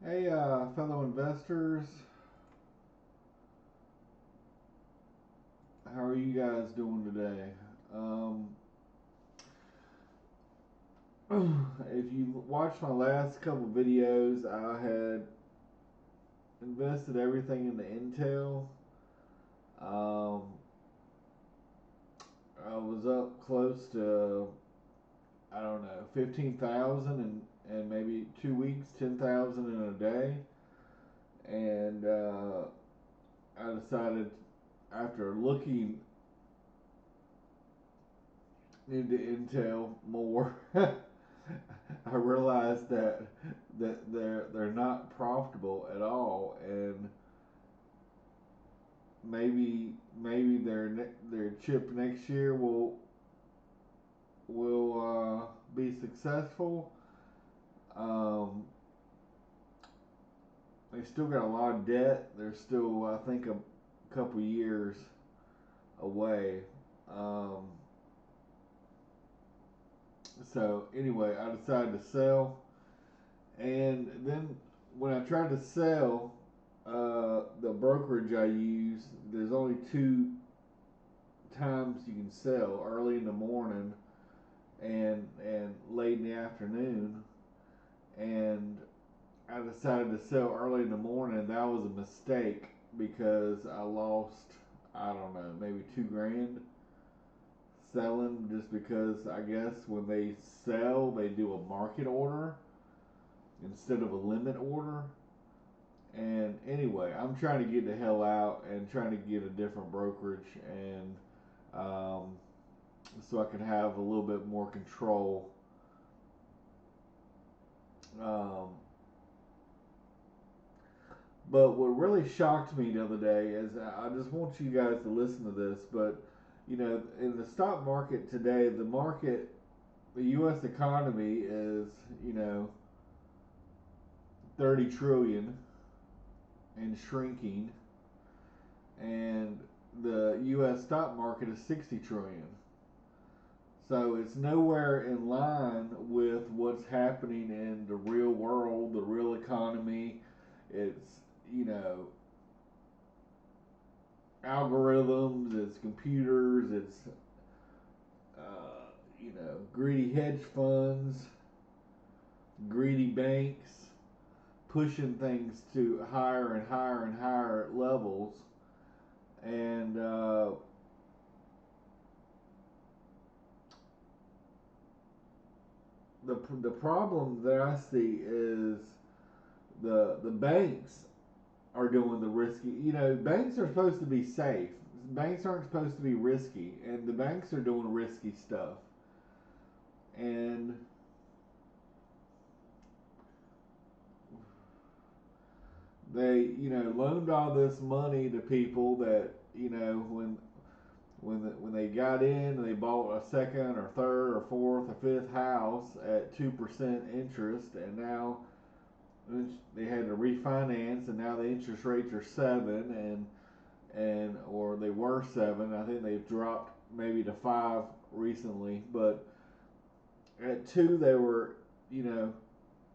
Hey, fellow investors, how are you guys doing today? Um, if you watched my last couple videos, I had invested everything into Intel. Um, I was up close to, I don't know, 15,000 and maybe 2 weeks, 10,000 in a day. And I decided after looking into Intel more, I realized that they're not profitable at all, and maybe their chip next year will be successful. Um, they still got a lot of debt. They're still, I think, a couple years away. Um, so anyway, I decided to sell, and then when I tried to sell, the brokerage I use, there's only two times you can sell: early in the morning and late in the afternoon. And I decided to sell early in the morning. That was a mistake because I lost, I don't know, maybe 2 grand selling, just because I guess when they sell they do a market order instead of a limit order. And anyway, I'm trying to get the hell out and trying to get a different brokerage, and so I can have a little bit more control. Um, but what really shocked me the other day is, I just want you guys to listen to this. But in the stock market today, the U.S. economy is 30 trillion and shrinking, and the U.S. stock market is 60 trillion. So it's nowhere in line with what's happening in the real world, the real economy. It's, you know, algorithms, it's computers, it's, greedy hedge funds, greedy banks pushing things to higher and higher and higher levels. And the problem that I see is the banks are doing the risky. Banks are supposed to be safe. Banks aren't supposed to be risky, and the banks are doing risky stuff. And they, loaned all this money to people that, when they got in, they bought a second or third or fourth or fifth house at 2% interest, and now they had to refinance, and now the interest rates are 7, and or they were 7. I think they've dropped maybe to 5 recently, but at 2 they were, you know,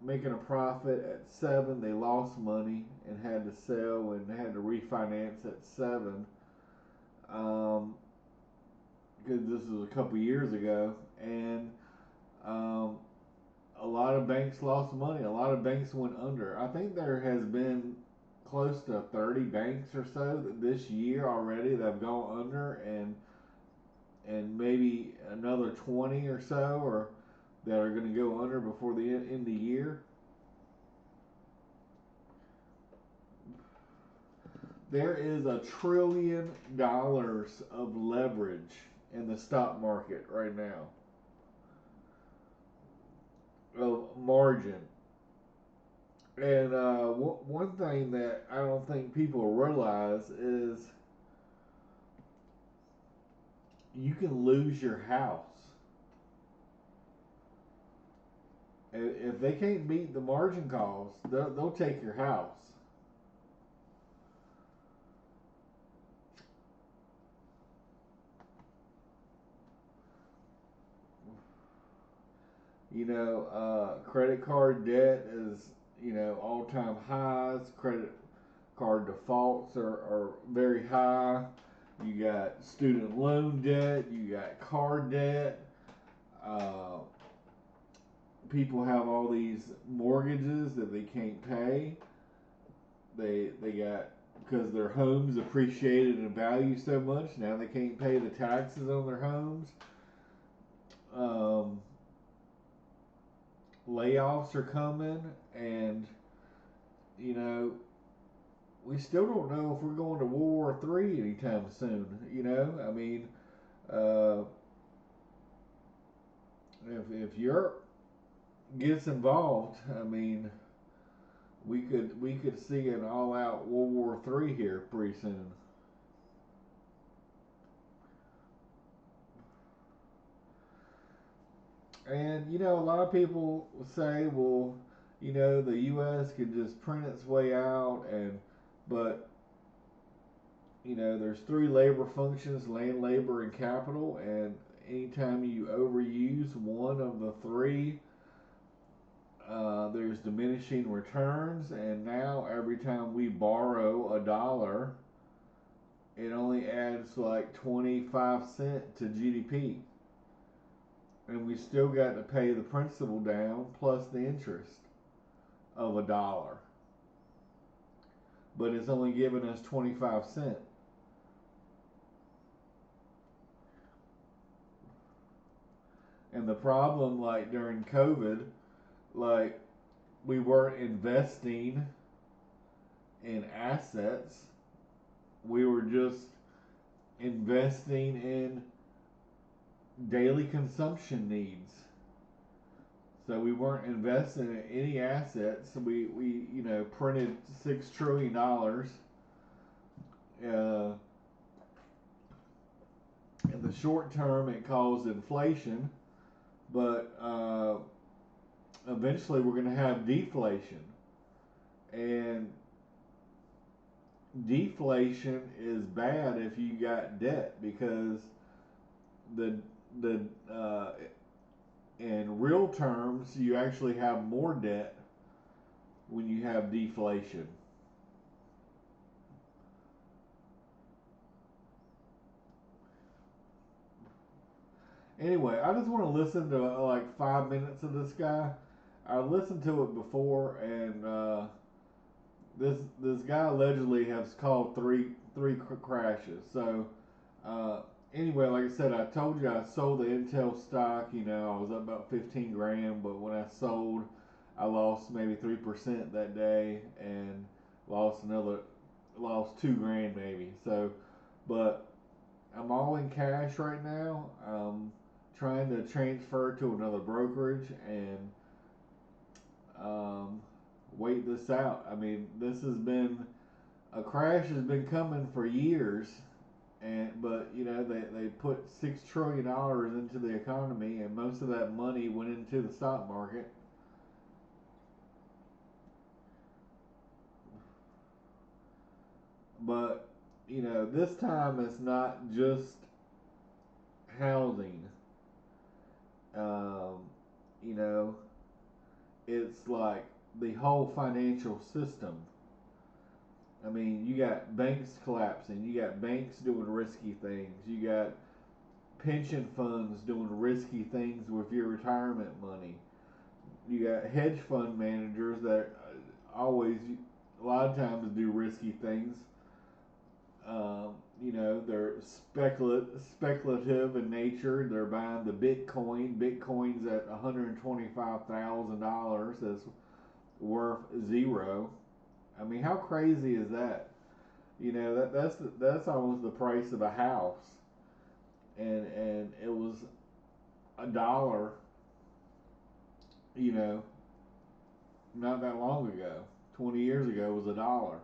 making a profit. At 7 they lost money and had to sell and had to refinance at 7. Um, because this was a couple years ago, and um, a lot of banks lost money. A lot of banks went under. I think there has been close to 30 banks or so that this year already that have gone under, and maybe another 20 or so or that are going to go under before the end of the year. There is $1 trillion of leverage in the stock market right now, of margin. And one thing that I don't think people realize is you can lose your house. If they can't meet the margin calls, they'll take your house. Credit card debt is, all all-time highs. Credit card defaults are very high. You got student loan debt. You got car debt. Uh, People have all these mortgages that they can't pay. They got, because their homes appreciated in value so much. Now they can't pay the taxes on their homes. Um, Layoffs are coming, and you know, we still don't know if we're going to World War III anytime soon. I mean, uh, if Europe gets involved, I mean, we could see an all-out World War III here pretty soon. And a lot of people say, well, the U.S. can just print its way out, but there's three labor functions: land, labor, and capital. And anytime you overuse one of the three, there's diminishing returns. And now every time we borrow $1, it only adds like 25 cents to GDP. And we still got to pay the principal down plus the interest of $1. But it's only giving us 25 cents. And the problem, like during COVID, like we weren't investing in assets. We were just investing in daily consumption needs. So we weren't investing in any assets. We printed $6 trillion. In the short term, it caused inflation, but eventually we're going to have deflation. And deflation is bad if you got debt, because the in real terms you actually have more debt when you have deflation. Anyway, I just want to listen to like 5 minutes of this guy. I listened to it before, and this guy allegedly has called three crashes. So anyway, like I said, I told you I sold the Intel stock. I was up about 15 grand, but when I sold, I lost maybe 3% that day, and lost 2 grand maybe. So, but I'm all in cash right now. Trying to transfer to another brokerage and um, wait this out. I mean, this has been a crash has been coming for years, but they put $6 trillion into the economy, and most of that money went into the stock market. But this time it's not just housing. Um, you know, it's like the whole financial system. I mean, you got banks collapsing, you got banks doing risky things, you got pension funds doing risky things with your retirement money. You got hedge fund managers that always, a lot of times, do risky things. They're speculative in nature. They're buying the Bitcoin. Bitcoin's at $125,000. That's worth zero. I mean, how crazy is that? That's almost the price of a house, and it was $1. You know, not that long ago, 20 years ago, it was $1.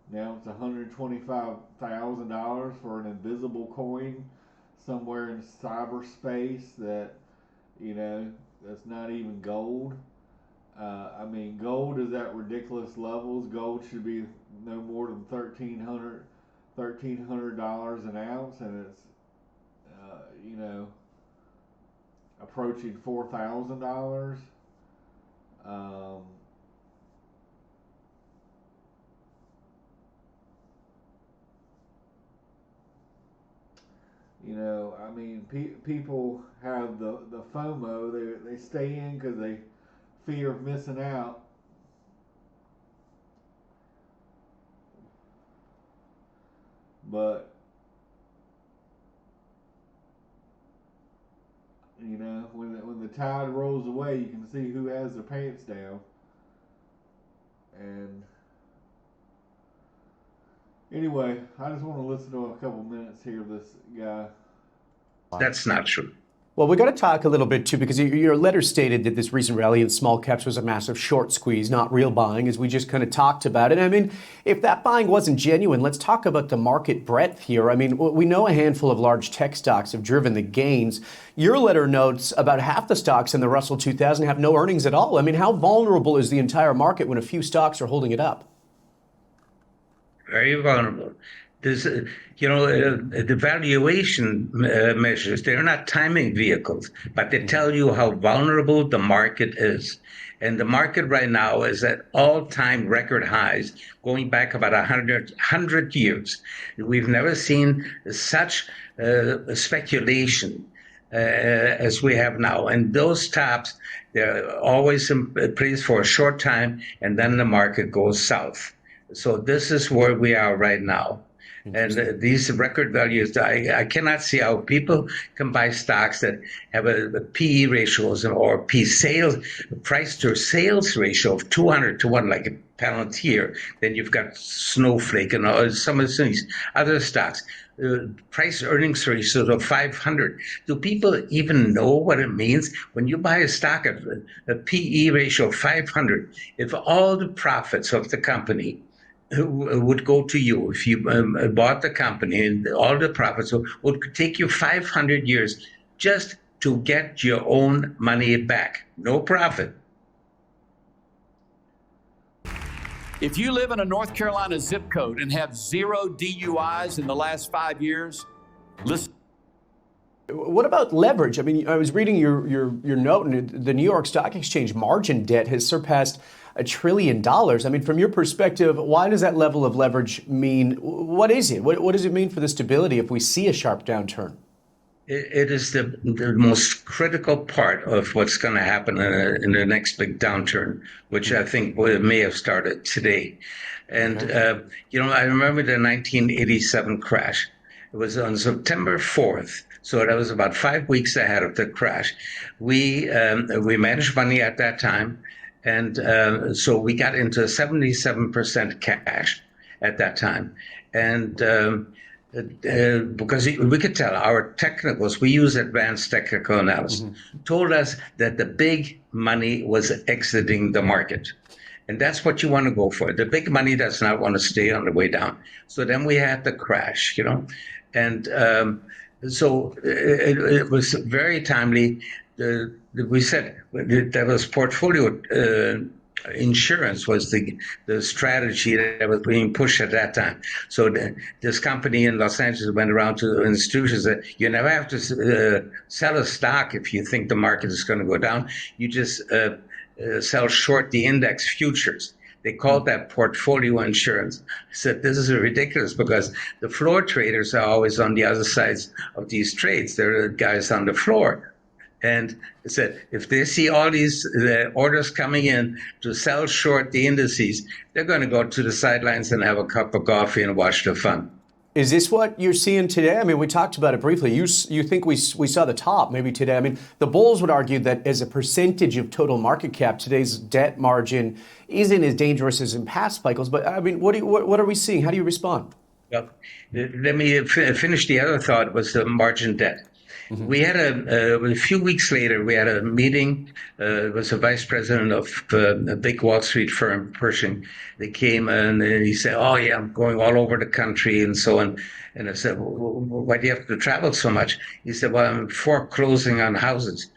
Now it's $125,000 for an invisible coin somewhere in cyberspace that's not even gold. I mean, gold is at ridiculous levels. Gold should be no more than $1,300 an ounce, and it's approaching $4,000. Um, I mean, people have the FOMO. They stay in because they fear of missing out. But when the tide rolls away, you can see who has their pants down. And anyway, I just want to listen to a couple minutes here of this guy. That's not true. Well, we got to talk a little bit too, because your letter stated that this recent rally in small caps was a massive short squeeze, not real buying, as we just kind of talked about it. I mean, if that buying wasn't genuine, let's talk about the market breadth here. I mean, we know a handful of large tech stocks have driven the gains. Your letter notes about half the stocks in the Russell 2000 have no earnings at all. I mean, how vulnerable is the entire market when a few stocks are holding it up? Very vulnerable. There's, the valuation measures, they're not timing vehicles, but they tell you how vulnerable the market is. And the market right now is at all-time record highs, going back about 100 years. We've never seen such speculation as we have now. And those tops, they're always in place for a short time, and then the market goes south. So this is where we are right now. And these record values, I cannot see how people can buy stocks that have a PE ratios or price to sales ratio of 200 to 1, like a Palantir. Then you've got Snowflake and some of these other stocks. Price earnings ratios of 500. Do people even know what it means when you buy a stock at a PE ratio of 500? If all the profits of the company would go to you, if you bought the company, and all the profits would take you 500 years just to get your own money back. No profit. If you live in a North Carolina zip code and have 0 DUIs in the last 5 years, listen. What about leverage? I mean, I was reading your note, and the New York Stock Exchange margin debt has surpassed $1 trillion. I mean, from your perspective, why does that level of leverage mean? What is it? What does it mean for the stability if we see a sharp downturn? It is the most critical part of what's going to happen in the next big downturn, which I think may have started today. And, I remember the 1987 crash. It was on September 4th. So that was about 5 weeks ahead of the crash. We managed money at that time. And so we got into 77% cash at that time. And because we could tell our technicals, we use advanced technical analysis, told us that the big money was exiting the market. And that's what you want to go for. The big money does not want to stay on the way down. So then we had the crash, and so it was very timely. We said that was portfolio insurance was the strategy that was being pushed at that time. So this company in Los Angeles went around to institutions that you never have to sell a stock if you think the market is going to go down. You just sell short the index futures. They called that portfolio insurance. I said, this is ridiculous because the floor traders are always on the other sides of these trades. They're the guys on the floor. And I said, if they see all these orders coming in to sell short the indices, they're going to go to the sidelines and have a cup of coffee and watch the fun. Is this what you're seeing today? I mean, we talked about it briefly. You think we saw the top maybe today? I mean, the bulls would argue that as a percentage of total market cap, today's debt margin isn't as dangerous as in past cycles. But I mean, what are we seeing? How do you respond? Well, let me finish the other thought was the margin debt. We had a few weeks later, we had a meeting. It was a vice president of a big Wall Street firm, Pershing. They came and he said, oh, yeah, I'm going all over the country and so on. And I said, well, why do you have to travel so much? He said, well, I'm foreclosing on houses.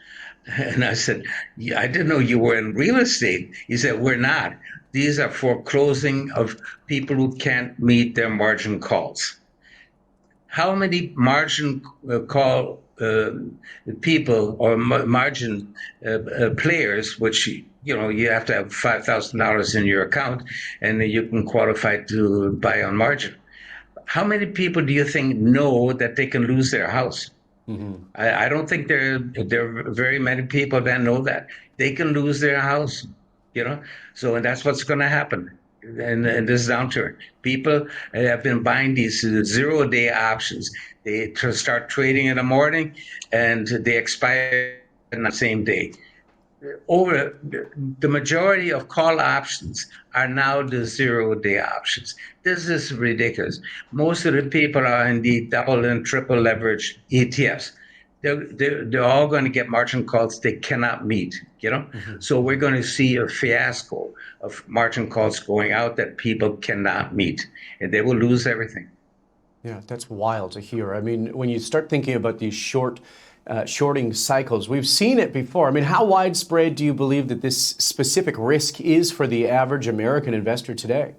And I said, yeah, I didn't know you were in real estate. He said, we're not. These are foreclosing of people who can't meet their margin calls. How many margin call people or margin players, which you have to have $5,000 in your account, and you can qualify to buy on margin. How many people do you think know that they can lose their house? I don't think there are very many people that know that they can lose their house, you know. So and that's what's going to happen in this downturn. People have been buying these 0-day options. They start trading in the morning, and they expire in the same day. Over the majority of call options are now the 0-day options. This is ridiculous. Most of the people are in the double and triple leverage ETFs. They're all going to get margin calls they cannot meet, you know? So we're going to see a fiasco of margin calls going out that people cannot meet, and they will lose everything. Yeah, that's wild to hear. I mean, when you start thinking about these shorting cycles, we've seen it before. I mean, how widespread do you believe that this specific risk is for the average American investor today?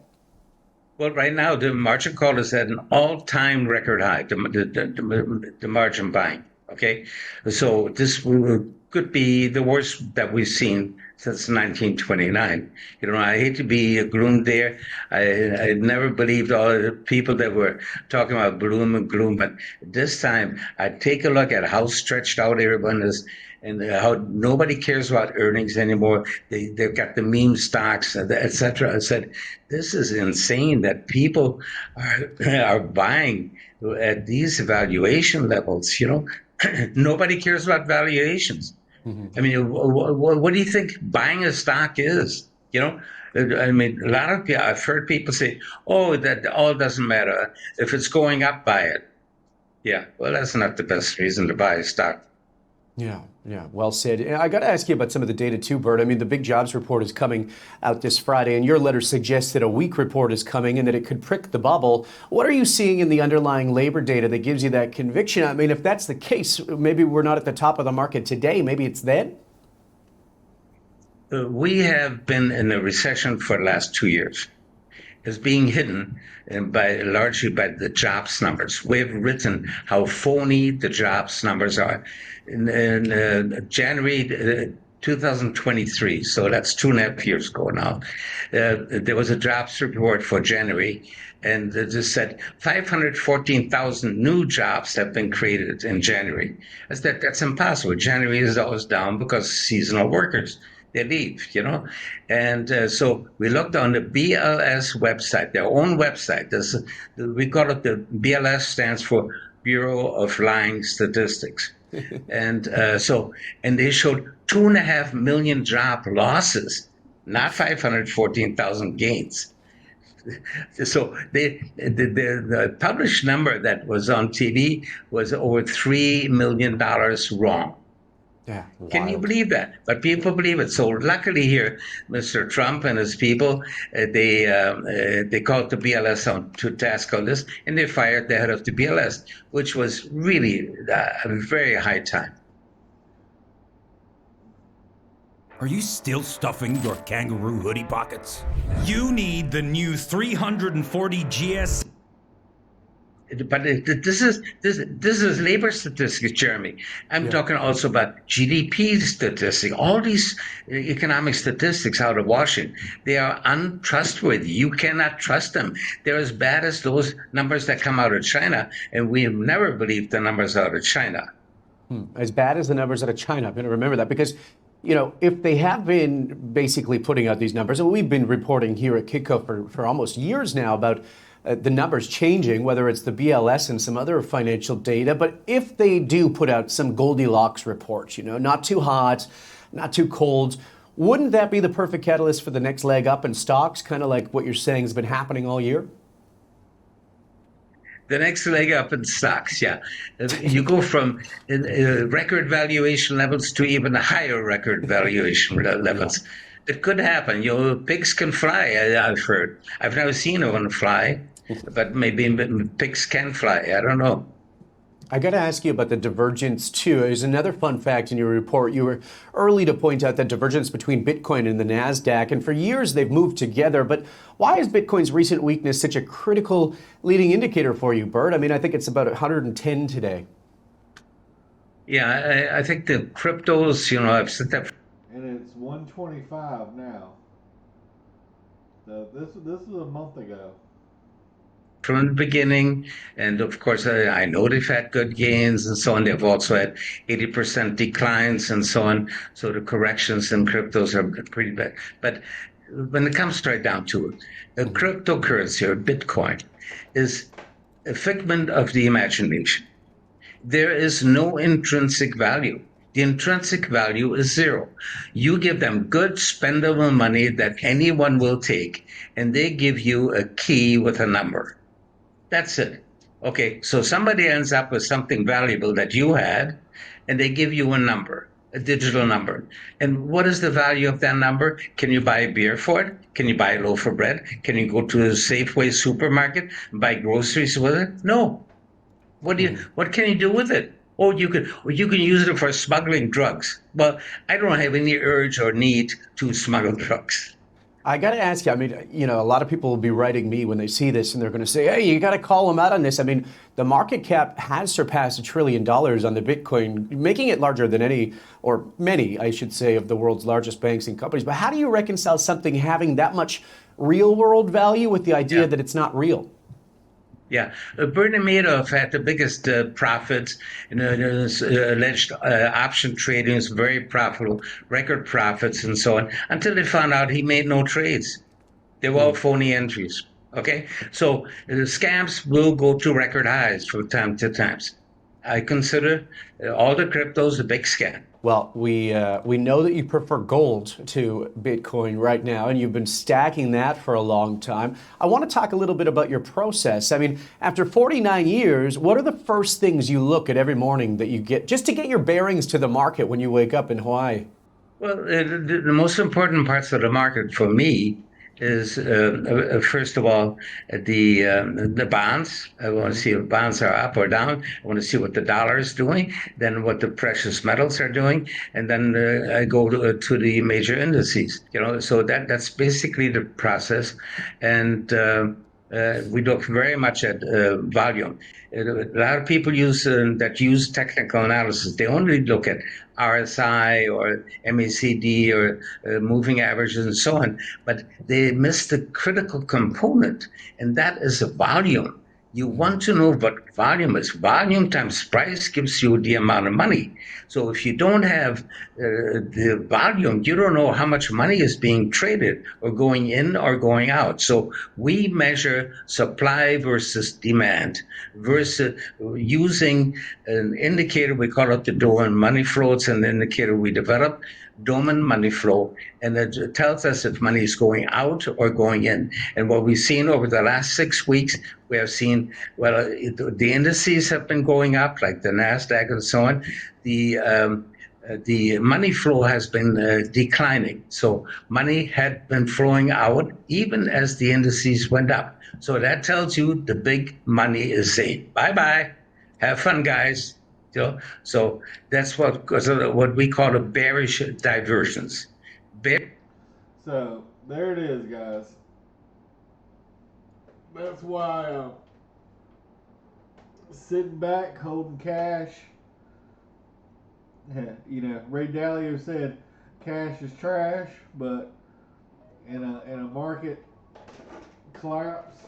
Well, right now, the margin call is at an all-time record high, the margin buying. Okay, so this could be the worst that we've seen since 1929. You know, I hate to be a gloom there. I never believed all the people that were talking about gloom and gloom, but this time I take a look at how stretched out everyone is and how nobody cares about earnings anymore. They've got the meme stocks, etc. I said, this is insane that people are buying at these valuation levels, you know. Nobody cares about valuations. I mean, what do you think buying a stock is? You know, I mean, a lot of people, I've heard people say, "Oh, that all doesn't matter if it's going up, buy it." Yeah, well, that's not the best reason to buy a stock. Yeah, well said. I got to ask you about some of the data too, Bert. I mean, the big jobs report is coming out this Friday, and your letter suggests that a weak report is coming and that it could prick the bubble. What are you seeing in the underlying labor data that gives you that conviction? I mean, if that's the case, maybe we're not at the top of the market today. Maybe it's then? We have been in a recession for the last 2 years. Is being hidden largely by the jobs numbers. We've written how phony the jobs numbers are. In January 2023, so that's 2.5 years ago now, there was a jobs report for January, and it just said 514,000 new jobs have been created in January. That's impossible. January is always down because seasonal workers, they leave, you know. And so we looked on the BLS website, their own website. We call it the BLS stands for Bureau of Lying Statistics. And and they showed 2.5 million job losses, not 514,000 gains. So the published number that was on TV was over $3 million wrong. Yeah, Can you wild. believe that? But people believe it. So luckily here, Mr. Trump and his people, they called the BLS on to task on this, and they fired the head of the BLS, which was really a very high time. Are you still stuffing your kangaroo hoodie pockets? You need the new 340 GS. But this is labor statistics, Jeremy. I'm talking also about GDP statistics. All these economic statistics out of Washington, they are untrustworthy. You cannot trust them. They're as bad as those numbers that come out of China, and we have never believed the numbers out of China. As bad as the numbers out of China. I'm going to remember that because, you know, if they have been basically putting out these numbers, and we've been reporting here at Kitco for almost years now about the numbers changing, whether it's the BLS and some other financial data. But if they do put out some Goldilocks reports, you know, not too hot, not too cold, wouldn't that be the perfect catalyst for the next leg up in stocks, kind of like what you're saying has been happening all year? The next leg up in stocks, yeah. You go from record valuation levels to even higher record valuation levels. It could happen. You know, pigs can fly, I've heard. I've never seen one fly, but maybe pigs can fly. I don't know. I got to ask you about the divergence too. There's another fun fact in your report. You were early to point out that divergence between Bitcoin and the NASDAQ, and for years they've moved together. But why is Bitcoin's recent weakness such a critical leading indicator for you, Bert? I mean, I think it's about 110 today. Yeah, I think the cryptos, you know, I've said that. And it's 125 now. So this is a month ago. from the beginning. And of course, I know they've had good gains and so on. They've also had 80% declines and so on. So the corrections in cryptos are pretty bad. But when it comes right down to it, a cryptocurrency or Bitcoin is a figment of the imagination. There is no intrinsic value. The intrinsic value is zero. You give them good spendable money that anyone will take, and they give you a key with a number. That's it. Okay, so somebody ends up with something valuable that you had, and they give you a number, a digital number. And what is the value of that number? Can you buy a beer for it? Can you buy a loaf of bread? Can you go to a Safeway supermarket and buy groceries with it? No. What can you do with it? Oh, you can use it for smuggling drugs. Well, I don't have any urge or need to smuggle drugs. I got to ask you, I mean, a lot of people will be writing me when they see this and they're going to say, hey, you got to call them out on this. I mean, the market cap has surpassed $1 trillion on the Bitcoin, making it larger than any, or many, I should say, of the world's largest banks and companies. But how do you reconcile something having that much real world value with the idea that it's not real? Yeah, Bernie Madoff had the biggest profits. Alleged option trading is very profitable, record profits and so on, until they found out he made no trades. They were all phony entries. Okay, so scams will go to record highs from time to time. I consider all the cryptos a big scam. Well, we know that you prefer gold to Bitcoin right now, and you've been stacking that for a long time. I want to talk a little bit about your process. I mean, after 49 years, what are the first things you look at every morning that you get just to get your bearings to the market when you wake up in Hawaii? Well, the most important parts of the market for me is first of all the bonds. I want to see if bonds are up or down. I want to see what the dollar is doing, then what the precious metals are doing, and then I go to the major indices. So that's basically the process, and we look very much at volume. A lot of people use technical analysis. They only look at RSI or MACD or moving averages and so on, but they miss the critical component, and that is the volume. You want to know what volume is. Volume times price gives you the amount of money. So if you don't have the volume, you don't know how much money is being traded or going in or going out. So we measure supply versus demand versus using an indicator. We call it the Doman money flow. It's an indicator we developed. Doman money flow, and it tells us if money is going out or going in. And what we've seen over the last 6 weeks, we have seen, the indices have been going up, like the NASDAQ and so on. The money flow has been declining. So money had been flowing out even as the indices went up. So that tells you the big money is saying, bye-bye, have fun, guys. So that's what we call a bearish divergence. So there it is, guys. That's why sitting back, holding cash. Ray Dalio said cash is trash, but in a market collapse,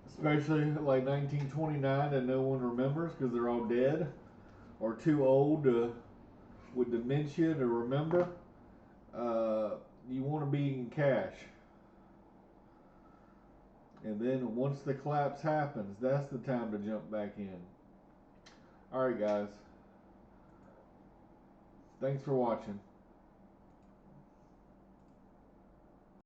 especially like 1929 that no one remembers because they're all dead or too old with dementia to remember, you want to be in cash. And then once the collapse happens, that's the time to jump back in. Alright guys, thanks for watching.